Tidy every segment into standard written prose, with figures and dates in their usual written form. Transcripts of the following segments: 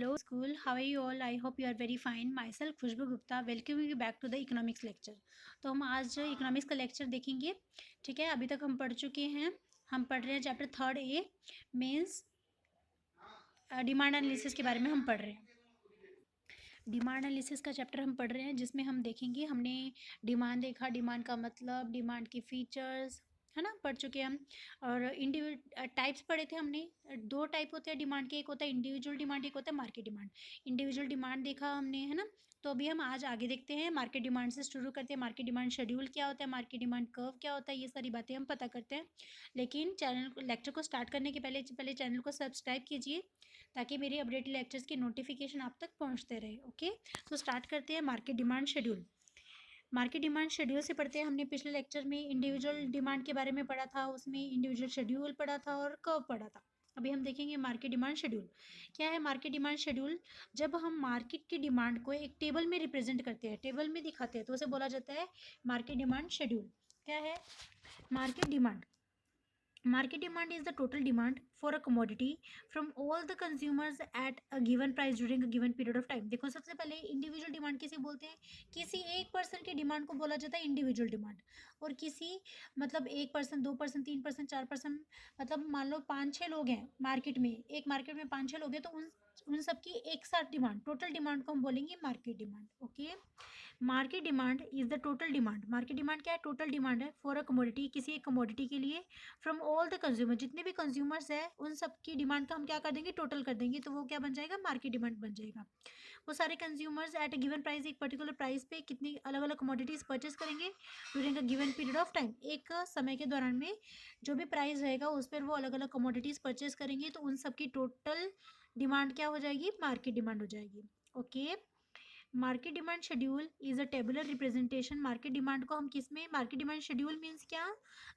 Hello school, how are you all? I hope you are very fine. Myself Khushbu Gupta welcoming you back to the economics lecture. तो हम आज economics का lecture देखेंगे। ठीक है, अभी तक हम पढ़ चुके हैं। हम पढ़ रहे हैं chapter 3A means demand analysis के बारे में हम पढ़ रहे हैं। डिमांड एनालिसिस का चैप्टर हम पढ़ रहे हैं जिसमें हम देखेंगे, हमने डिमांड देखा, डिमांड का मतलब, डिमांड की फीचर्स, है ना, पढ़ चुके हैं हम। और इंडिविजुअल टाइप्स पढ़े थे हमने। दो टाइप होते हैं डिमांड के, एक होता है इंडिविजुअल डिमांड, एक होता है मार्केट डिमांड। इंडिविजुअल डिमांड देखा हमने, है ना। तो अभी हम आज आगे देखते हैं, मार्केट डिमांड से शुरू करते हैं। मार्केट डिमांड शेड्यूल क्या होता है, मार्केट डिमांड कर्व क्या होता है, ये सारी बातें हम पता करते हैं। लेकिन चैनल लेक्चर को स्टार्ट करने के पहले चैनल को सब्सक्राइब कीजिए ताकि मेरे अपडेटेड लेक्चर्स की नोटिफिकेशन आप तक पहुंचते रहे। ओके, तो स्टार्ट करते हैं market demand schedule. Market demand schedule से पढ़ते हैं। हमने पिछले लेक्चर में इंडिविजुअल डिमांड के बारे में पढ़ा था, उसमें इंडिविजुअल शेड्यूल पढ़ा था और कर्व पढ़ा था। अभी हम देखेंगे मार्केट डिमांड शेड्यूल। क्या है मार्केट डिमांड शेड्यूल? जब हम मार्केट की डिमांड को एक टेबल में रिप्रेजेंट करते हैं, टेबल में दिखाते हैं, तो उसे बोला जाता है मार्केट डिमांड शेड्यूल। क्या है market demand? Market demand is the total demand for a commodity from all the consumers at a given price during a given period of time. देखो, सबसे पहले इंडिविजुअल डिमांड किसे बोलते हैं? किसी एक पर्सन की डिमांड को बोला जाता है इंडिविजुअल डिमांड। और किसी मतलब एक पर्सन, दो पर्सन, तीन पर्सन, चार पर्सन, मतलब मान लो 5-6 लोग हैं मार्केट में, एक मार्केट में 5-6 लोग हैं, तो उन सबकी एक साथ डिमांड, टोटल डिमांड को हम बोलेंगे market demand. Okay, market demand is the total demand. Market demand क्या है? टोटल डिमांड है फॉर अ कमोडिटी, किसी एक कमोडिटी के लिए, फ्रॉम ऑल द कंज्यूमर, जितने भी कंज्यूमर्स है उन सब की डिमांड का हम क्या कर देंगे? टोटल कर देंगे, तो वो क्या बन जाएगा? मार्केट डिमांड बन जाएगा। वो सारे consumers at a given price, एक पर्टिकुलर प्राइस पे कितनी अलग अलग कमोडिटीज परचेस करेंगे during a given period of time. एक समय के दौरान में जो भी प्राइस रहेगा उस पर वो अलग अलग कमोडिटीज परचेस करेंगे, तो उन सब की टोटल डिमांड क्या हो जाएगी? मार्केट डिमांड हो जाएगी। Okay, market demand schedule is a tabular representation. Market demand को हम किस में? मार्केट डिमांड शेड्यूल मीन्स क्या?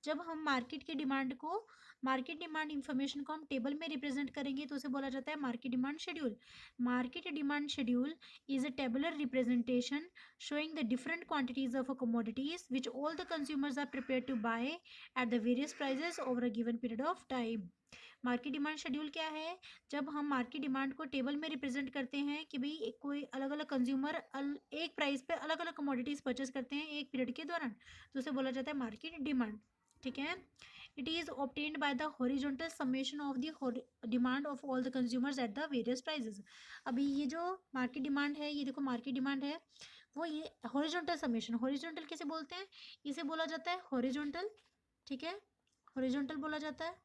जब हम मार्केट के डिमांड को, मार्केट डिमांड इंफॉर्मेशन को हम टेबल में रिप्रेजेंट करेंगे तो उसे बोला जाता है market demand schedule. Market demand schedule is a tabular representation showing the different quantities of a commodities which all the consumers are prepared to buy at the various prices over a given period of time. Market demand schedule क्या है? जब हम market demand को table में represent करते हैं कि भाई कोई अलग अलग कंज्यूमर एक प्राइस पे अलग अलग कमोडिटीज परचेस करते हैं एक पीरियड के दौरान, तो उसे बोला जाता है मार्केट डिमांड। ठीक है, it is obtained by the horizontal summation of the demand of all the consumers at the various prices. अभी ये जो मार्केट डिमांड है, ये देखो मार्केट डिमांड है, वो ये हॉरिजॉन्टल समेशन, हॉरिजॉन्टल किसे बोलते हैं? इसे बोला जाता है हॉरिजॉन्टल। ठीक है, हॉरिजॉन्टल बोला जाता है।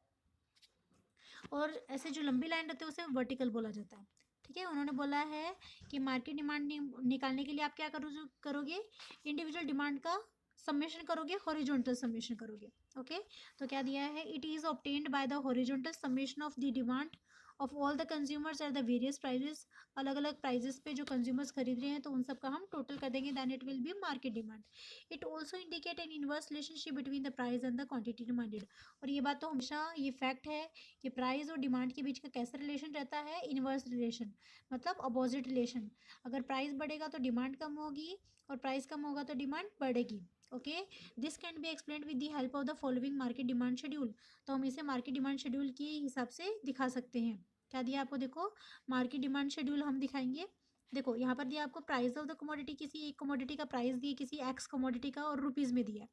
और ऐसे जो लंबी लाइन रहती है उसे वर्टिकल बोला जाता है। ठीक है, उन्होंने बोला है कि मार्केट डिमांड निकालने के लिए आप क्या करोगे? इंडिविजुअल डिमांड का समेशन करोगे, हॉरिजॉन्टल समेशन करोगे। ओके, तो क्या दिया है? It is obtained by the horizontal summation of the demand of all the consumers at the various prices. अलग अलग प्राइजेस पे जो कंज्यूमर्स खरीद रहे हैं तो उन सब का हम टोटल कर देंगे, then it will be market demand. It also indicate an inverse relationship between the price and the quantity demanded. और ये बात तो हमेशा ये फैक्ट है कि प्राइस और डिमांड के बीच का कैसा रिलेशन रहता है? इनवर्स रिलेशन, मतलब अपोजिट रिलेशन। अगर प्राइस बढ़ेगा तो डिमांड कम होगी और प्राइस कम होगा तो डिमांड बढ़ेगी। Okay, this can be explain with the help of the following market demand schedule. तो हम इसे मार्केट डिमांड शेड्यूल के हिसाब से दिखा सकते हैं। क्या दिया आपको? देखो, मार्केट डिमांड शेड्यूल हम दिखाएंगे। देखो यहाँ पर दिया आपको प्राइस ऑफ द कमोडिटी, किसी एक कमोडिटी का प्राइस दिए, किसी एक्स कमोडिटी का, और रुपीज़ में दिया है।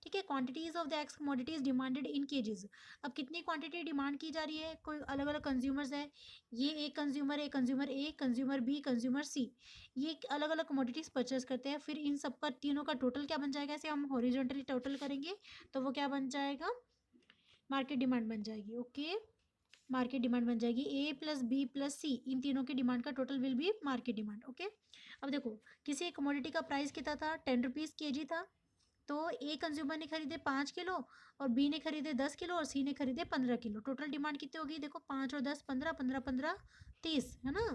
ठीक है, quantities of the x commodities demanded in cases. अब कितनी क्वांटिटी डिमांड की जा रही है? कोई अलग अलग कंज्यूमर्स है, ये एक कंज्यूमर है, consumer A, consumer B, consumer C, ये अलग अलग कमोडिटीज परचेस करते हैं। फिर इन सबका तीनों का टोटल क्या बन जाएगा? ऐसे हम हॉरिजॉन्टली टोटल करेंगे तो वो क्या बन जाएगा? मार्केट डिमांड बन जाएगी। ओके, मार्केट डिमांड बन जाएगी ए प्लस बी प्लस सी, इन तीनों की डिमांड का total will be market demand. Okay, अब देखो, किसी एक कमोडिटी का प्राइस कितना था? 10 रुपीज़ के जी था। तो ए कंज्यूमर ने खरीदे 5 किलो, और बी ने खरीदे 10 किलो, और सी ने खरीदे 15 किलो। टोटल डिमांड कितनी होगी? देखो, 5 और 10 15, 15 15 30, है ना।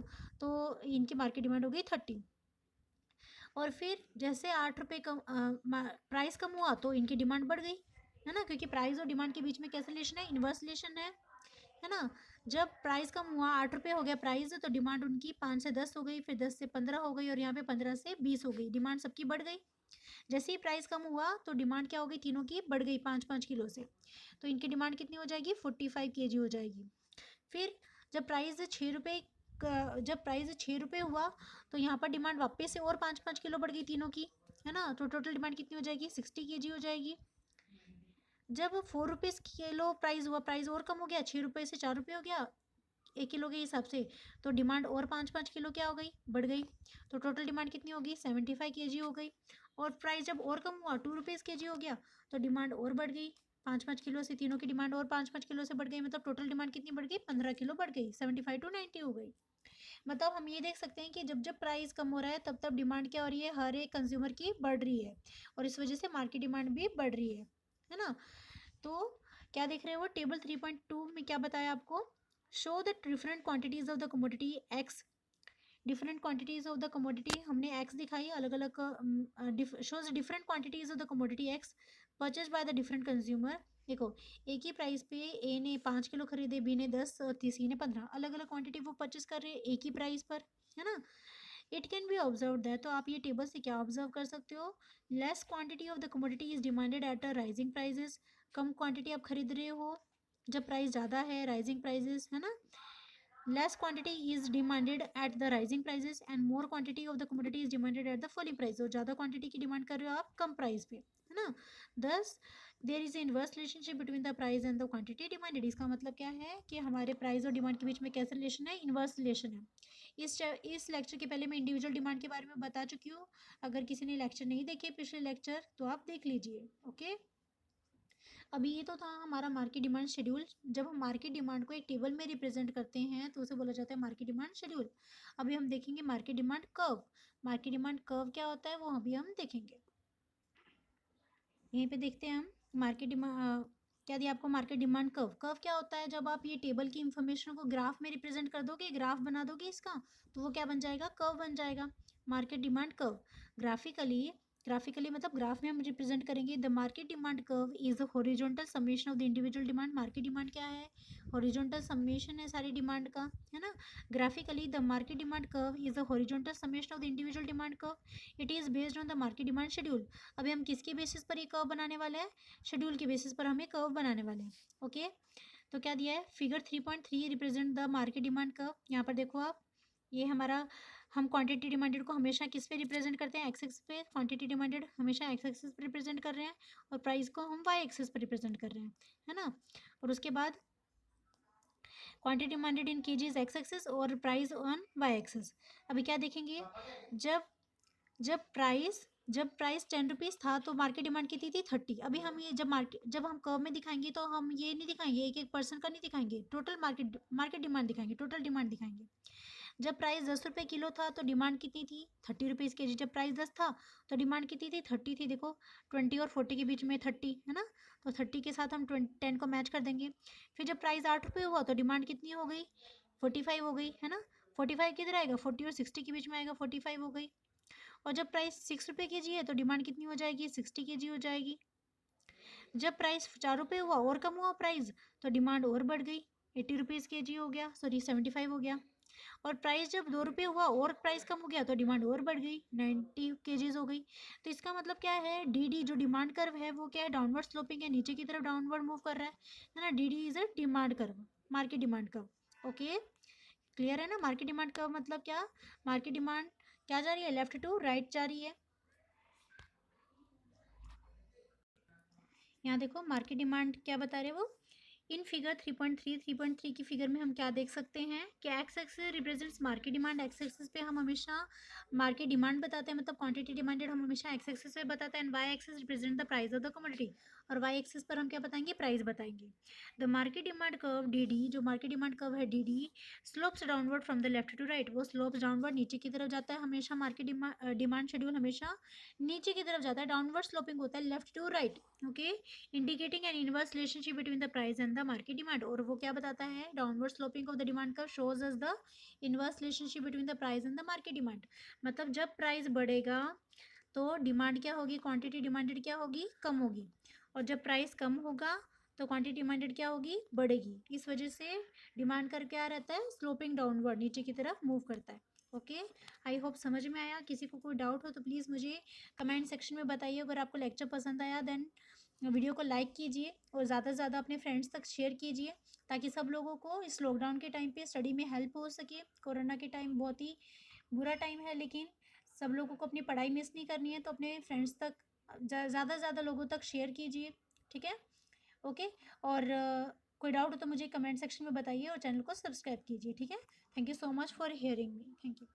तो इनकी मार्केट डिमांड हो गई 30। और फिर जैसे 8 रुपये कम प्राइस कम हुआ तो इनकी डिमांड बढ़ गई, है ना, क्योंकि प्राइस और डिमांड के बीच में कैसा रिलेशन है? इनवर्स रिलेशन है ना। जब प्राइस कम हुआ, 8 रुपये हो गया प्राइस, तो डिमांड उनकी 5 से 10 हो गई, फिर 10 से 15 हो गई, और यहाँ पे 15 से 20 हो गई, डिमांड सबकी बढ़ गई। जैसे ही प्राइस कम हुआ तो डिमांड क्या हो गई? तीनों की बढ़ गई 5-5 किलो से, तो इनकी डिमांड कितनी हो जाएगी? 45 kg हो जाएगी। फिर जब प्राइस 6 रुपये जब प्राइस 6 रुपये हुआ तो यहाँ पर डिमांड वापस से और 5-5 किलो बढ़ गई तीनों की, है ना। तो टोटल डिमांड कितनी हो जाएगी, 60 kg हो जाएगी। जब 4 रुपीज़ किलो प्राइस हुआ, प्राइस और कम हो गया, 6 रुपये से 4 रुपये हो गया 1 किलो के हिसाब से, तो डिमांड और 5-5 किलो क्या हो गई, बढ़ गई। तो टोटल डिमांड कितनी होगी, 75 kg हो गई। और प्राइस जब और कम हुआ, 2 रुपीज़ kg हो गया, तो डिमांड और बढ़ गई 5-5 किलो से, तीनों की डिमांड और 5-5 किलो से बढ़ गई। मतलब टोटल डिमांड कितनी बढ़ गई, 15 किलो बढ़ गई, 75 to 90 हो गई। मतलब हम ये देख सकते हैं कि जब जब प्राइस कम हो रहा है तब तब डिमांड क्या हो रही है, हर एक कंज्यूमर की बढ़ रही है, और इस वजह से मार्केट डिमांड भी बढ़ रही है ना। तो क्या देख रहे हो, टेबल 3.2 में क्या बताया आपको, show the different quantities of the commodity x. Different quantities of the commodity हमने एक्स दिखाई, अलग अलग shows different quantities of the commodity x purchase by the different consumer. देखो, एक ही प्राइस पे ए ने 5 किलो खरीदे, बी ने 10 और तीसरी ने 15, अलग अलग क्वांटिटी वो परचेज कर रहे हैं एक ही प्राइस पर, है ना। It can be observe that, तो आप ये टेबल से क्या ऑब्जर्व कर सकते हो, less quantity of the commodity is demanded at a rising prices. कम क्वांटिटी आप खरीद रहे हो जब प्राइस ज़्यादा है, राइजिंग प्राइजेस, है ना। Less quantity is demanded at the rising prices and more quantity of the commodity is demanded at the falling price. और ज़्यादा क्वांटिटी की डिमांड कर रहे हो आप कम प्राइस पे, है ना। दस there is inverse relationship between the price and the quantity demanded. इसका मतलब क्या है कि हमारे प्राइस और डिमांड के बीच में कैसा रिलेशन है, इनवर्स रिलेशन है। इस लेक्चर के पहले मैं इंडिविजुअल डिमांड के बारे में बता चुकी हूँ। अगर किसी ने लेक्चर नहीं देखे पिछले लेक्चर तो आप देख लीजिए, ओके। अभी ये तो था हमारा मार्केट डिमांड शेड्यूल। जब हम मार्केट डिमांड को एक टेबल में रिप्रेजेंट करते हैं तो उसे बोला जाता है मार्केट डिमांड शेड्यूल। अभी हम देखेंगे market demand curve. Market demand curve क्या होता है वो अभी हम देखेंगे। यहीं पे देखते हैं हम मार्केट डिमांड क्या दिया आपको, मार्केट डिमांड कर्व। कर्व क्या होता है, जब आप ये टेबल की इंफॉर्मेशन को ग्राफ में रिप्रेजेंट कर दोगे, ग्राफ बना दोगे इसका, तो वो क्या बन जाएगा, कर्व बन जाएगा। मार्केट डिमांड कर्व ग्राफिकली मतलब ग्राफ में हम रिप्रेजेंट करेंगे। The market demand curve is horizontal summation of the individual demand. Market demand क्या है, हॉरिजॉन्टल समेशन है सारी डिमांड का, है ना। Graphically the market demand curve is a horizontal summation of the individual demand curve. It is based on the market demand schedule. अभी हम किसके बेसिस पर ये कर्व बनाने वाले हैं, शेड्यूल के बेसिस पर हम ये कर्व बनाने वाले हैं, ओके। तो क्या दिया है, figure 3.3 represent the market demand curve. यहाँ पर देखो आप, ये हमारा, हम क्वांटिटी डिमांडेड को हमेशा किस पे रिप्रेजेंट करते हैं, एक्स एक्सिस पे। क्वांटिटी डिमांडेड हमेशा एक्स एक्सिस पे रिप्रेजेंट कर रहे हैं, और प्राइस को हम वाई एक्सिस पे रिप्रेजेंट कर रहे हैं, है ना। और उसके बाद quantity demanded in KGs x axis और प्राइस ऑन वाई एक्सिस। अभी क्या देखेंगे, जब जब प्राइस जब प्राइस 10 रुपीज़ था तो मार्केट डिमांड कितनी थी, 30। अभी हम ये जब हम कर्व में दिखाएंगे तो हम ये नहीं दिखाएंगे एक एक पर्सन का नहीं दिखाएंगे, टोटल मार्केट डिमांड दिखाएंगे, टोटल डिमांड दिखाएंगे। जब प्राइस 10 रुपये किलो था तो डिमांड कितनी थी, 30 रुपीज़ kg। जब प्राइस 10 था तो डिमांड कितनी थी, 30 थी। देखो 20 और 40 के बीच में 30, है ना। तो 30 के साथ हम 10 को मैच कर देंगे। फिर जब प्राइस 8 रुपये हुआ तो डिमांड कितनी हो गई, 45 हो गई, है ना। 45 किधर आएगा, 40 और 60 के बीच में आएगा, 45 हो गई। और जब प्राइस 6 रुपये kg है तो डिमांड कितनी हो जाएगी, 60 kg हो जाएगी। जब प्राइस 4 रुपये हुआ और कम हुआ प्राइस तो डिमांड और बढ़ गई, 80 रुपीज़ kg हो गया, सॉरी 75 हो गया। और प्राइस जब 2 रुपये हुआ और प्राइस कम हो गया तो डिमांड और बढ़ गई, 90 kg हो गई। तो इसका मतलब क्या है, डी जो डिमांड कर्व है वो क्या है, डाउनवर्ड स्लोपिंग है, नीचे की तरफ डाउनवर्ड मूव कर रहा है ना। D is a demand curve, market demand curve, okay. Clear है ना। मार्केट डिमांड कर्व मतलब क्या, मार्केट डिमांड क्या जा रही है, लेफ्ट टू राइट जा रही है। यहाँ देखो मार्केट डिमांड क्या बता रहे हैं वो, इन फिगर 3.3 की फिगर में हम क्या देख सकते हैं कि x axis represents market demand. X axis पे हम हमेशा मार्केट डिमांड बताते हैं, मतलब क्वांटिटी डिमांडेड हम हमेशा एक्स एक्सिस पे बताते हैं। And y axis represent the price of the commodity, और वाई एक्सिस पर हम क्या बताएंगे, प्राइस बताएंगे। The market demand curve D D, जो मार्केट डिमांड कर्व है D D, slopes downward from the left to right. वो स्लोप्स डाउनवर्ड नीचे की तरफ जाता है हमेशा। मार्केट डिमांड शेड्यूल हमेशा नीचे की तरफ जाता है, डाउनवर्ड स्लोपिंग होता है, left to right, okay. Indicating an inverse relationship between the price and the market demand. और वो क्या बताता है, downward sloping of the demand curve shows us the inverse relationship between the price and the market demand. मतलब जब price बढ़ेगा तो demand क्या होगी, क्वांटिटी डिमांडेड क्या होगी, कम होगी। और जब प्राइस कम होगा तो क्वांटिटी डिमांडेड क्या होगी, बढ़ेगी। इस वजह से डिमांड कर क्या रहता है, स्लोपिंग डाउनवर्ड, नीचे की तरफ मूव करता है, ओके। आई होप समझ में आया। किसी को कोई डाउट हो तो प्लीज़ मुझे कमेंट सेक्शन में बताइए। अगर आपको लेक्चर पसंद आया देन वीडियो को लाइक कीजिए और ज़्यादा से ज़्यादा अपने फ्रेंड्स तक शेयर कीजिए, ताकि सब लोगों को इस लॉकडाउन के टाइम पे स्टडी में हेल्प हो सके। कोरोना के टाइम बहुत ही बुरा टाइम है, लेकिन सब लोगों को अपनी पढ़ाई मिस नहीं करनी है, तो अपने फ्रेंड्स तक ज़्यादा से ज़्यादा लोगों तक शेयर कीजिए, ठीक है? ओके। और कोई डाउट हो तो मुझे कमेंट सेक्शन में बताइए और चैनल को सब्सक्राइब कीजिए, ठीक है? Thank you so much for hearing me. Thank you.